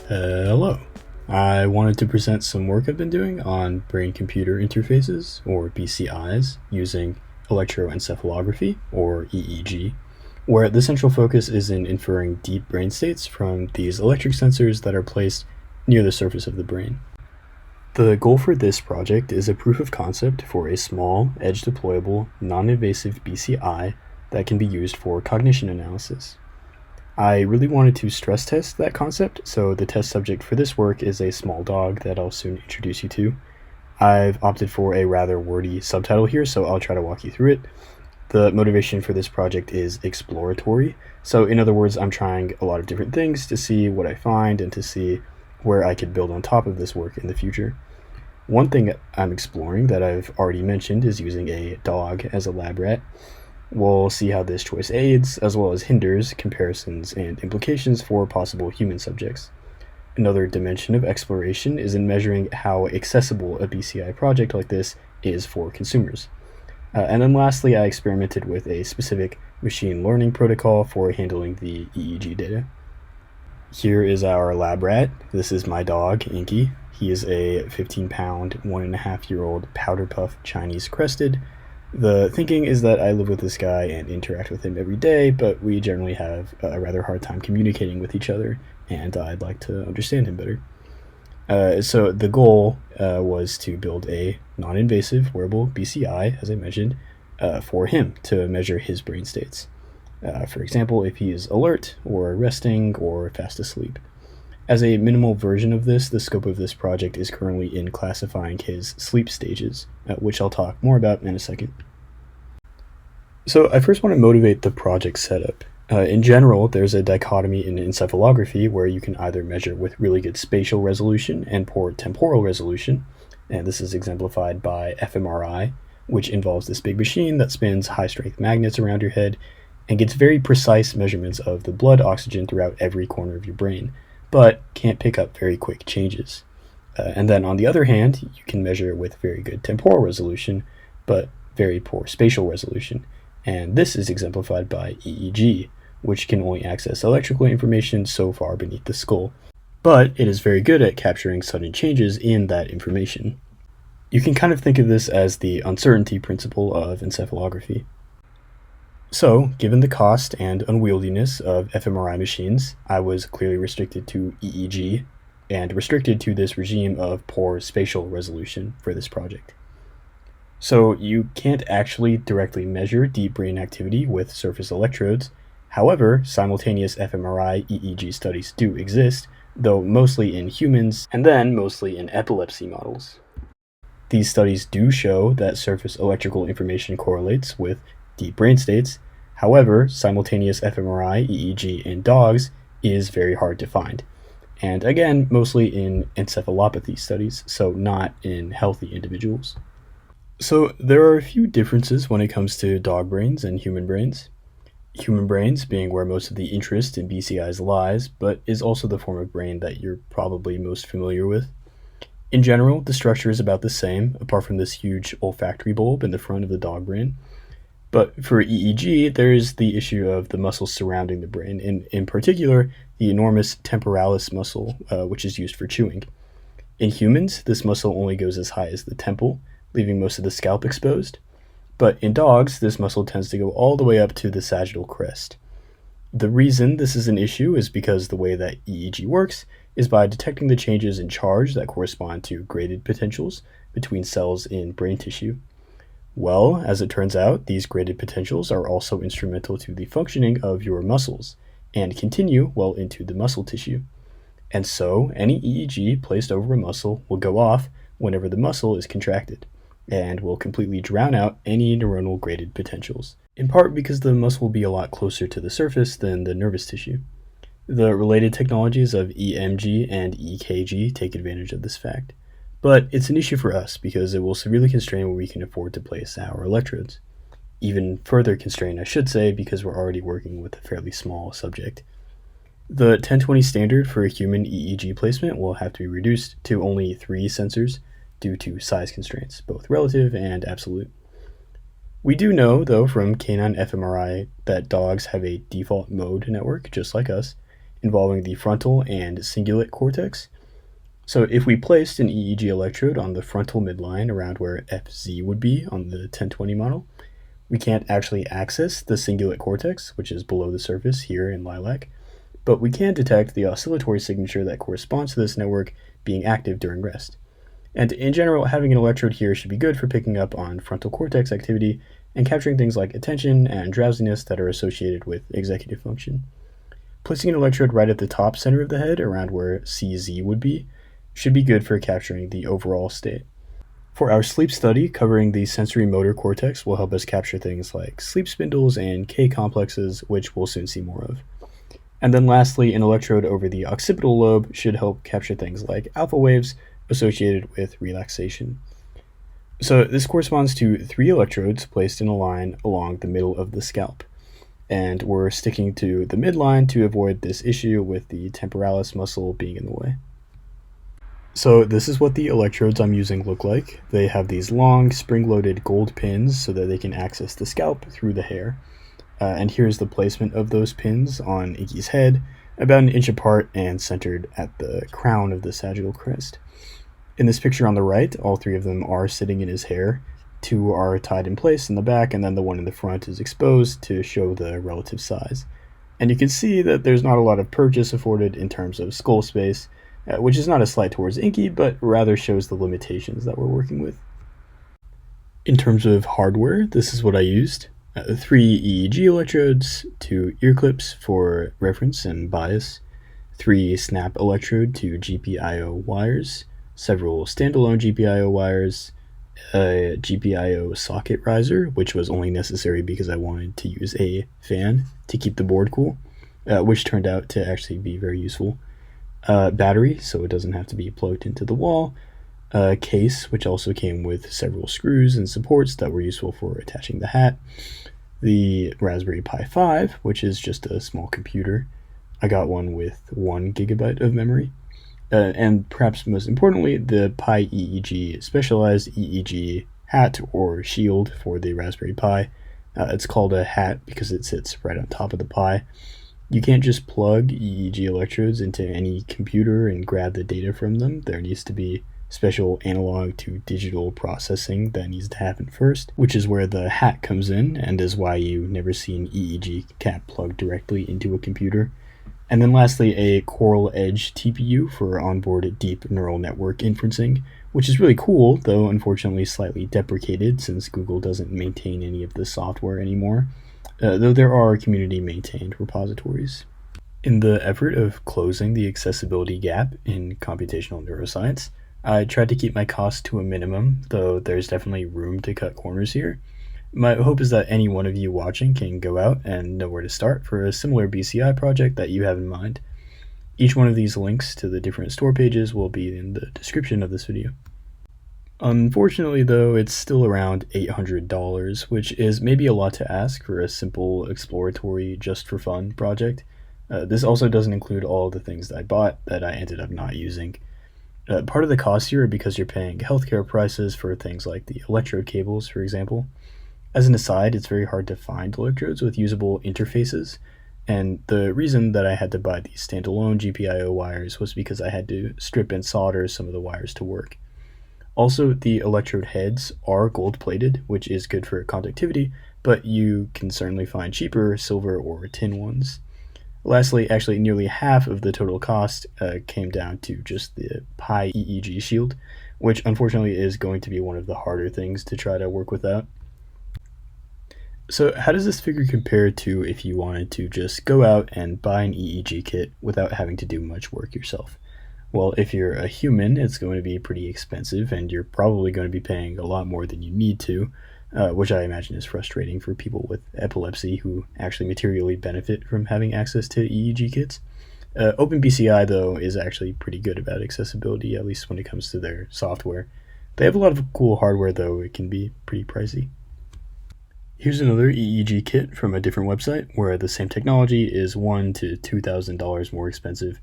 Hello. I wanted to present some work I've been doing on brain-computer interfaces, or BCIs, using electroencephalography, or EEG, where the central focus is in inferring deep brain states from these electric sensors that are placed near the surface of the brain. The goal for this project is a proof of concept for a small, edge-deployable, non-invasive BCI that can be used for cognition analysis. I really wanted to stress test that concept, so the test subject for this work is a small dog that I'll soon introduce you to. I've opted for a rather wordy subtitle here, so I'll try to walk you through it. The motivation for this project is exploratory, so in other words, I'm trying a lot of different things to see what I find and to see where I could build on top of this work in the future. One thing I'm exploring that I've already mentioned is using a dog as a lab rat. We'll see how this choice aids, as well as hinders, comparisons and implications for possible human subjects. Another dimension of exploration is in measuring how accessible a BCI project like this is for consumers. And then lastly, I experimented with a specific machine learning protocol for handling the EEG data. Here is our lab rat. This is my dog, Inky. He is a 15-pound, 1.5-year-old powder puff Chinese crested. The thinking is that I live with this guy and interact with him every day, but we generally have a rather hard time communicating with each other, and I'd like to understand him better. So the goal was to build a non-invasive wearable BCI, as I mentioned, for him to measure his brain states. For example, if he is alert, or resting, or fast asleep. As a minimal version of this, the scope of this project is currently in classifying his sleep stages, which I'll talk more about in a second. So I first want to motivate the project setup. In general, there's a dichotomy in encephalography where you can either measure with really good spatial resolution and poor temporal resolution, and this is exemplified by fMRI, which involves this big machine that spins high-strength magnets around your head and gets very precise measurements of the blood oxygen throughout every corner of your brain, but can't pick up very quick changes. And then on the other hand, you can measure with very good temporal resolution, but very poor spatial resolution. And this is exemplified by EEG, which can only access electrical information so far beneath the skull, but it is very good at capturing sudden changes in that information. You can kind of think of this as the uncertainty principle of encephalography. So, given the cost and unwieldiness of fMRI machines, I was clearly restricted to EEG and restricted to this regime of poor spatial resolution for this project. So you can't actually directly measure deep brain activity with surface electrodes. However, simultaneous fMRI EEG studies do exist, though mostly in humans and then mostly in epilepsy models. These studies do show that surface electrical information correlates with deep brain states. However, simultaneous fMRI EEG in dogs is very hard to find. And again, mostly in encephalopathy studies, so not in healthy individuals. So there are a few differences when it comes to dog brains and human brains. Human brains being where most of the interest in BCIs lies, but is also the form of brain that you're probably most familiar with. In general, the structure is about the same, apart from this huge olfactory bulb in the front of the dog brain. But for EEG, there is the issue of the muscles surrounding the brain, and in particular, the enormous temporalis muscle, which is used for chewing. In humans, this muscle only goes as high as the temple, leaving most of the scalp exposed. But in dogs, this muscle tends to go all the way up to the sagittal crest. The reason this is an issue is because the way that EEG works is by detecting the changes in charge that correspond to graded potentials between cells in brain tissue. Well, as it turns out, these graded potentials are also instrumental to the functioning of your muscles and continue well into the muscle tissue. And so, any EEG placed over a muscle will go off whenever the muscle is contracted, and will completely drown out any neuronal graded potentials, in part because the muscle will be a lot closer to the surface than the nervous tissue. The related technologies of EMG and EKG take advantage of this fact. But it's an issue for us because it will severely constrain where we can afford to place our electrodes. Even further constrained, I should say, because we're already working with a fairly small subject. The 1020 standard for a human EEG placement will have to be reduced to only 3 sensors due to size constraints, both relative and absolute. We do know, though, from canine fMRI that dogs have a default mode network, just like us, involving the frontal and cingulate cortex. So if we placed an EEG electrode on the frontal midline around where FZ would be on the 1020 model, we can't actually access the cingulate cortex, which is below the surface here in lilac, but we can detect the oscillatory signature that corresponds to this network being active during rest. And in general, having an electrode here should be good for picking up on frontal cortex activity and capturing things like attention and drowsiness that are associated with executive function. Placing an electrode right at the top center of the head, around where CZ would be, should be good for capturing the overall state. For our sleep study, covering the sensory motor cortex will help us capture things like sleep spindles and K complexes, which we'll soon see more of. And then lastly, an electrode over the occipital lobe should help capture things like alpha waves associated with relaxation. So this corresponds to 3 electrodes placed in a line along the middle of the scalp. And we're sticking to the midline to avoid this issue with the temporalis muscle being in the way. So this is what the electrodes I'm using look like. They have these long spring-loaded gold pins so that they can access the scalp through the hair. And here's the placement of those pins on Iggy's head, about an inch apart and centered at the crown of the sagittal crest. In this picture on the right, all 3 of them are sitting in his hair. 2 are tied in place in the back, and then the one in the front is exposed to show the relative size. And you can see that there's not a lot of purchase afforded in terms of skull space, which is not a slight towards Inky, but rather shows the limitations that we're working with. In terms of hardware, this is what I used. 3 EEG electrodes, 2 ear clips for reference and bias, 3 snap electrode to GPIO wires, several standalone GPIO wires, a GPIO socket riser, which was only necessary because I wanted to use a fan to keep the board cool, which turned out to actually be very useful. Battery, so it doesn't have to be plugged into the wall. A case, which also came with several screws and supports that were useful for attaching the hat. The Raspberry Pi 5, which is just a small computer. I got one with 1 gigabyte of memory. And perhaps most importantly, the Pi EEG specialized EEG hat or shield for the Raspberry Pi. It's called a hat because it sits right on top of the Pi. You can't just plug EEG electrodes into any computer and grab the data from them. There needs to be special analog to digital processing that needs to happen first, which is where the hat comes in and is why you never see an EEG cap plugged directly into a computer. And then lastly, a Coral Edge TPU for onboard deep neural network inferencing, which is really cool, though unfortunately slightly deprecated since Google doesn't maintain any of the software anymore, though there are community-maintained repositories. In the effort of closing the accessibility gap in computational neuroscience, I tried to keep my costs to a minimum, though there's definitely room to cut corners here. My hope is that any one of you watching can go out and know where to start for a similar BCI project that you have in mind. Each one of these links to the different store pages will be in the description of this video. Unfortunately, though, it's still around $800, which is maybe a lot to ask for a simple exploratory just-for-fun project. This also doesn't include all the things that I bought that I ended up not using. Part of the cost here are because you're paying healthcare prices for things like the electrode cables, for example. As an aside, it's very hard to find electrodes with usable interfaces, and the reason that I had to buy these standalone GPIO wires was because I had to strip and solder some of the wires to work. Also, the electrode heads are gold-plated, which is good for conductivity, but you can certainly find cheaper silver or tin ones. Lastly, actually nearly half of the total cost came down to just the Pi EEG shield, which unfortunately is going to be one of the harder things to try to work without. So how does this figure compare to if you wanted to just go out and buy an EEG kit without having to do much work yourself? Well, if you're a human, it's going to be pretty expensive, and you're probably going to be paying a lot more than you need to, which I imagine is frustrating for people with epilepsy who actually materially benefit from having access to EEG kits. OpenBCI, though, is actually pretty good about accessibility, at least when it comes to their software. They have a lot of cool hardware, though it can be pretty pricey. Here's another EEG kit from a different website where the same technology is $1,000 to $2,000 more expensive.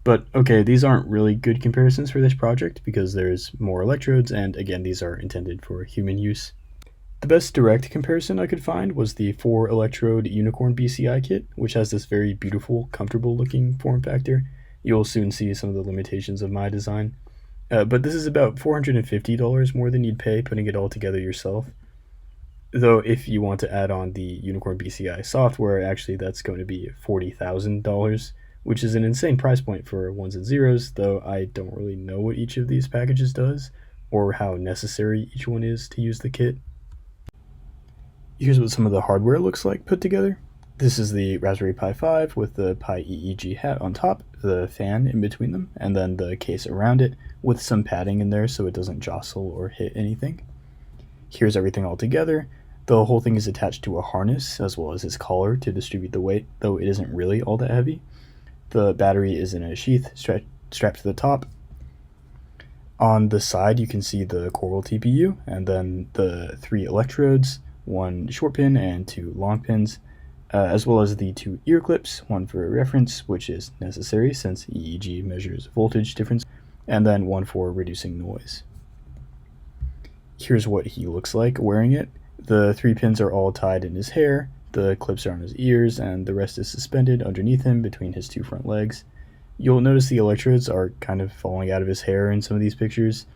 But okay, these aren't really good comparisons for this project because there's more electrodes, and again, these are intended for human use. The best direct comparison I could find was the 4-electrode Unicorn BCI kit, which has this very beautiful, comfortable looking form factor. You'll soon see some of the limitations of my design. But this is about $450 more than you'd pay putting it all together yourself. Though if you want to add on the Unicorn BCI software, actually that's going to be $40,000, which is an insane price point for ones and zeros, though I don't really know what each of these packages does, or how necessary each one is to use the kit. Here's what some of the hardware looks like put together. This is the Raspberry Pi 5 with the Pi EEG hat on top, the fan in between them, and then the case around it with some padding in there so it doesn't jostle or hit anything. Here's everything all together. The whole thing is attached to a harness as well as its collar to distribute the weight, though it isn't really all that heavy. The battery is in a sheath strapped to the top. On the side you can see the Coral TPU and then the 3 electrodes, 1 short pin and 2 long pins, as well as the 2 ear clips, one for reference, which is necessary since EEG measures voltage difference, and then one for reducing noise. Here's what he looks like wearing it. The 3 pins are all tied in his hair, the clips are on his ears, and the rest is suspended underneath him between his 2 front legs. You'll notice the electrodes are kind of falling out of his hair in some of these pictures.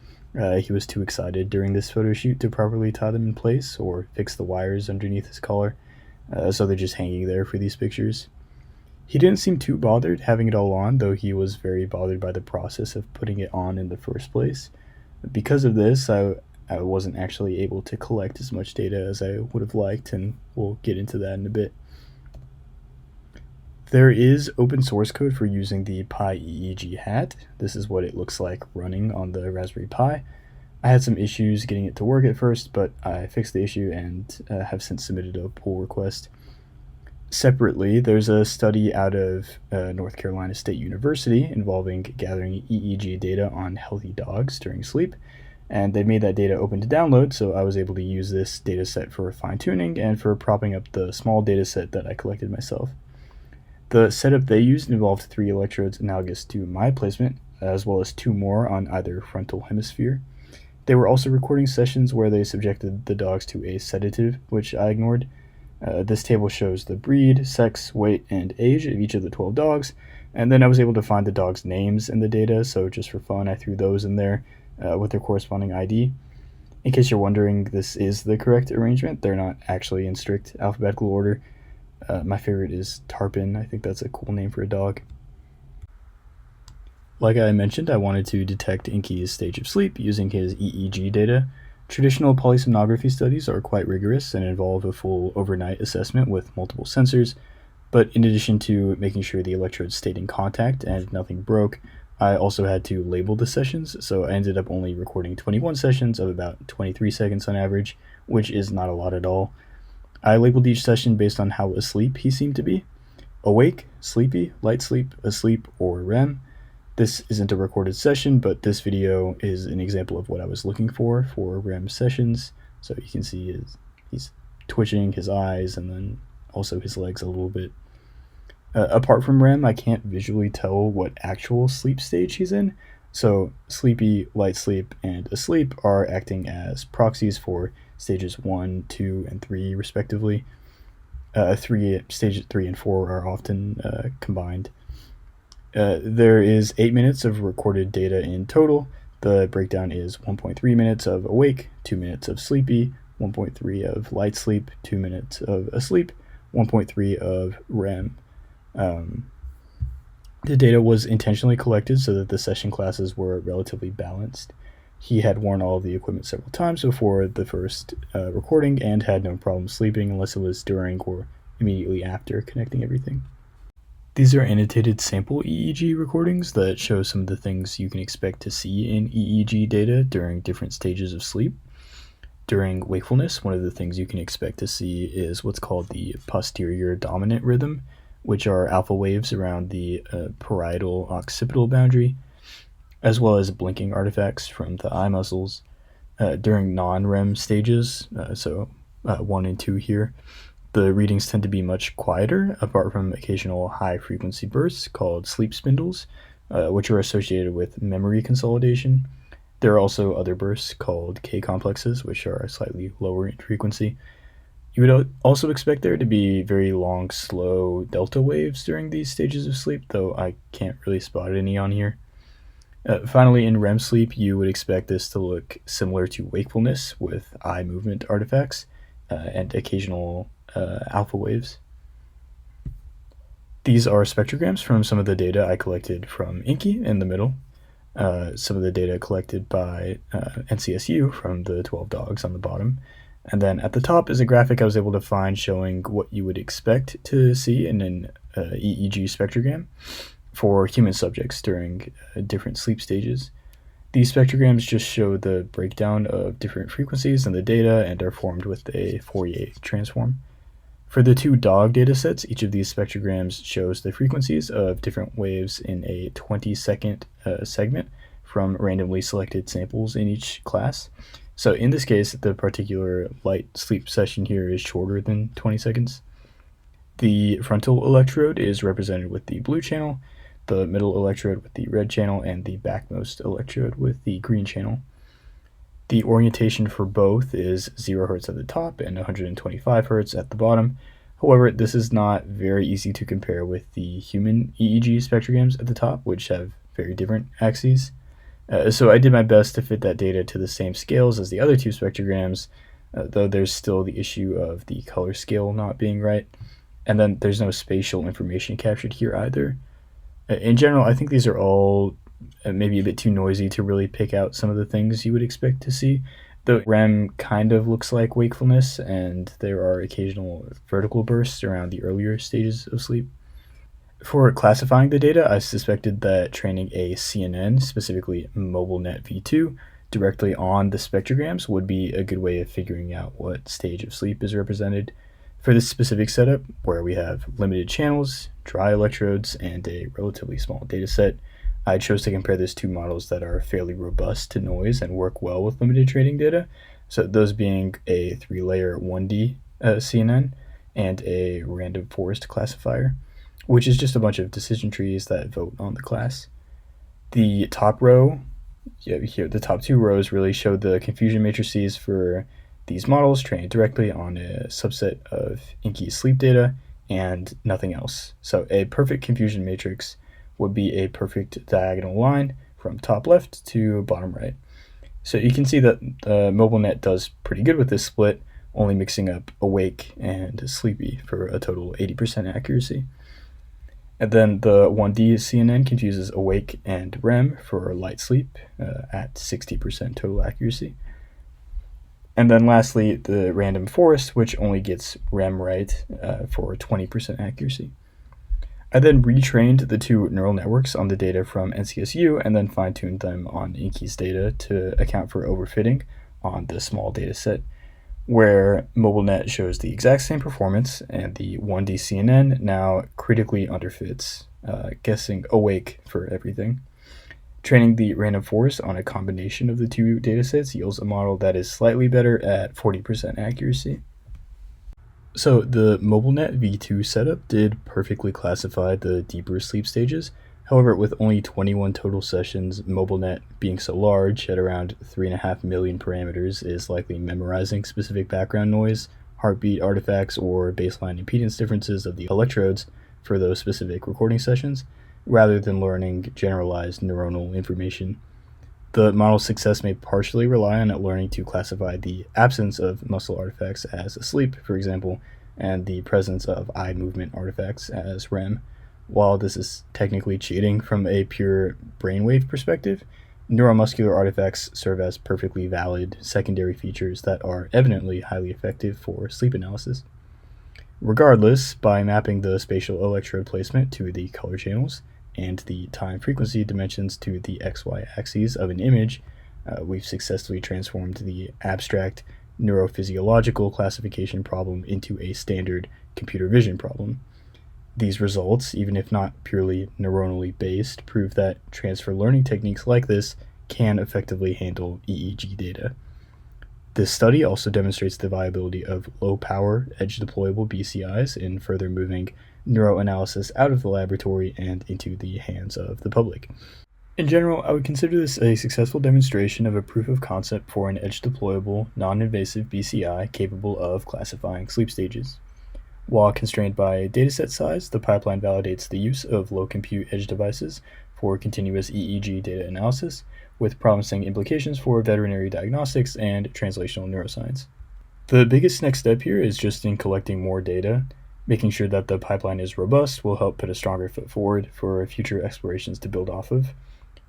He was too excited during this photo shoot to properly tie them in place or fix the wires underneath his collar, so they're just hanging there for these pictures. He didn't seem too bothered having it all on, though he was very bothered by the process of putting it on in the first place. Because of this, I wasn't actually able to collect as much data as I would have liked, and we'll get into that in a bit. There is open source code for using the Pi EEG hat. This is what it looks like running on the Raspberry Pi. I had some issues getting it to work at first, but I fixed the issue and have since submitted a pull request. Separately, there's a study out of North Carolina State University involving gathering EEG data on healthy dogs during sleep, and they made that data open to download, so I was able to use this data set for fine-tuning and for propping up the small data set that I collected myself. The setup they used involved 3 electrodes analogous to my placement, as well as 2 more on either frontal hemisphere. They were also recording sessions where they subjected the dogs to a sedative, which I ignored. This table shows the breed, sex, weight, and age of each of the 12 dogs, and then I was able to find the dogs' names in the data, so just for fun I threw those in there with their corresponding ID. In case you're wondering, this is the correct arrangement. They're not actually in strict alphabetical order. My favorite is Tarpon. I think that's a cool name for a dog. Like I mentioned, I wanted to detect Inky's stage of sleep using his EEG data. Traditional polysomnography studies are quite rigorous and involve a full overnight assessment with multiple sensors, but in addition to making sure the electrodes stayed in contact and nothing broke, I also had to label the sessions, so I ended up only recording 21 sessions of about 23 seconds on average, which is not a lot at all. I labeled each session based on how asleep he seemed to be. Awake, sleepy, light sleep, asleep, or REM. This isn't a recorded session, but this video is an example of what I was looking for REM sessions. So you can see he's twitching his eyes and then also his legs a little bit. Apart from REM, I can't visually tell what actual sleep stage he's in. So sleepy, light sleep, and asleep are acting as proxies for stages 1, 2, and 3 respectively. Stages 3 and 4 are often combined. There is 8 minutes of recorded data in total. The breakdown is 1.3 minutes of awake, 2 minutes of sleepy, 1.3 of light sleep, 2 minutes of asleep, 1.3 of REM. The data was intentionally collected so that the session classes were relatively balanced. He had worn all of the equipment several times before the first recording and had no problem sleeping unless it was during or immediately after connecting everything. These are annotated sample EEG recordings that show some of the things you can expect to see in EEG data during different stages of sleep. During wakefulness, one of the things you can expect to see is what's called the posterior dominant rhythm, which are alpha waves around the parietal-occipital boundary, as well as blinking artifacts from the eye muscles. During non-REM stages, 1 and 2 here, the readings tend to be much quieter, apart from occasional high-frequency bursts called sleep spindles, which are associated with memory consolidation. There are also other bursts called K-complexes, which are slightly lower in frequency. You would also expect there to be very long, slow delta waves during these stages of sleep, though I can't really spot any on here. Finally, in REM sleep, you would expect this to look similar to wakefulness with eye movement artifacts and occasional alpha waves. These are spectrograms from some of the data I collected from Inky in the middle, some of the data collected by NCSU from the 12 dogs on the bottom, and then at the top is a graphic I was able to find showing what you would expect to see in an EEG spectrogram for human subjects during different sleep stages. These spectrograms just show the breakdown of different frequencies in the data and are formed with a Fourier transform. For the 2 dog datasets, each of these spectrograms shows the frequencies of different waves in a 20-second segment from randomly selected samples in each class. So in this case, the particular light sleep session here is shorter than 20 seconds. The frontal electrode is represented with the blue channel, the middle electrode with the red channel, and the backmost electrode with the green channel. The orientation for both is 0 Hz at the top and 125 Hz at the bottom. However, this is not very easy to compare with the human EEG spectrograms at the top, which have very different axes. So I did my best to fit that data to the same scales as the other 2 spectrograms, though there's still the issue of the color scale not being right. And then there's no spatial information captured here either. In general, I think these are all maybe a bit too noisy to really pick out some of the things you would expect to see. The REM kind of looks like wakefulness, and there are occasional vertical bursts around the earlier stages of sleep. For classifying the data, I suspected that training a CNN, specifically MobileNet V2, directly on the spectrograms would be a good way of figuring out what stage of sleep is represented. For this specific setup, where we have limited channels, dry electrodes, and a relatively small dataset, I chose to compare this to models that are fairly robust to noise and work well with limited training data, so those being a 3-layer 1D CNN and a random forest classifier, which is just a bunch of decision trees that vote on the class. The top row, here the top 2 rows really show the confusion matrices for these models trained directly on a subset of Inky's sleep data and nothing else. So a perfect confusion matrix would be a perfect diagonal line from top left to bottom right. So you can see that MobileNet does pretty good with this split, only mixing up awake and sleepy for a total 80% accuracy. And then the 1D CNN confuses awake and REM for light sleep at 60% total accuracy. And then lastly, the random forest, which only gets REM right for 20% accuracy. I then retrained the 2 neural networks on the data from NCSU and then fine-tuned them on Inky's data to account for overfitting on the small data set, where MobileNet shows the exact same performance and the 1D CNN now critically underfits, guessing awake for everything. Training the random forest on a combination of the 2 datasets yields a model that is slightly better at 40% accuracy. So the MobileNet V2 setup did perfectly classify the deeper sleep stages. However, with only 21 total sessions, MobileNet being so large at around 3.5 million parameters is likely memorizing specific background noise, heartbeat artifacts, or baseline impedance differences of the electrodes for those specific recording sessions, rather than learning generalized neuronal information. The model's success may partially rely on it learning to classify the absence of muscle artifacts as asleep, for example, and the presence of eye movement artifacts as REM. While this is technically cheating from a pure brainwave perspective, neuromuscular artifacts serve as perfectly valid secondary features that are evidently highly effective for sleep analysis. Regardless, by mapping the spatial electrode placement to the color channels and the time frequency dimensions to the XY axes of an image, we've successfully transformed the abstract neurophysiological classification problem into a standard computer vision problem. These results, even if not purely neuronally based, prove that transfer learning techniques like this can effectively handle EEG data. This study also demonstrates the viability of low-power, edge-deployable BCIs in further moving neuroanalysis out of the laboratory and into the hands of the public. In general, I would consider this a successful demonstration of a proof of concept for an edge-deployable, non-invasive BCI capable of classifying sleep stages. While constrained by dataset size, the pipeline validates the use of low-compute edge devices for continuous EEG data analysis, with promising implications for veterinary diagnostics and translational neuroscience. The biggest next step here is just in collecting more data. Making sure that the pipeline is robust will help put a stronger foot forward for future explorations to build off of.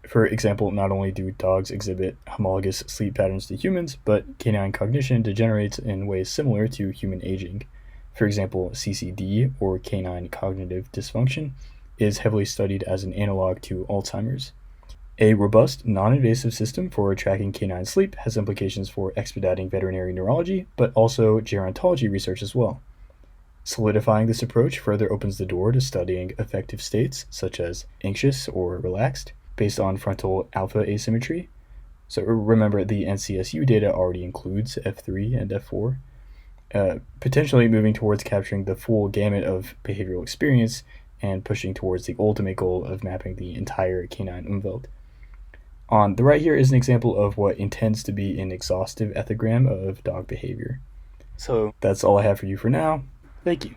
For example, not only do dogs exhibit homologous sleep patterns to humans, but canine cognition degenerates in ways similar to human aging. For example, CCD, or canine cognitive dysfunction, is heavily studied as an analog to Alzheimer's. A robust, non-invasive system for tracking canine sleep has implications for expediting veterinary neurology, but also gerontology research as well. Solidifying this approach further opens the door to studying affective states such as anxious or relaxed, based on frontal alpha asymmetry. So remember, the NCSU data already includes F3 and F4. Potentially moving towards capturing the full gamut of behavioral experience and pushing towards the ultimate goal of mapping the entire canine umwelt. On the right here is an example of what intends to be an exhaustive ethogram of dog behavior. So that's all I have for you for now. Thank you.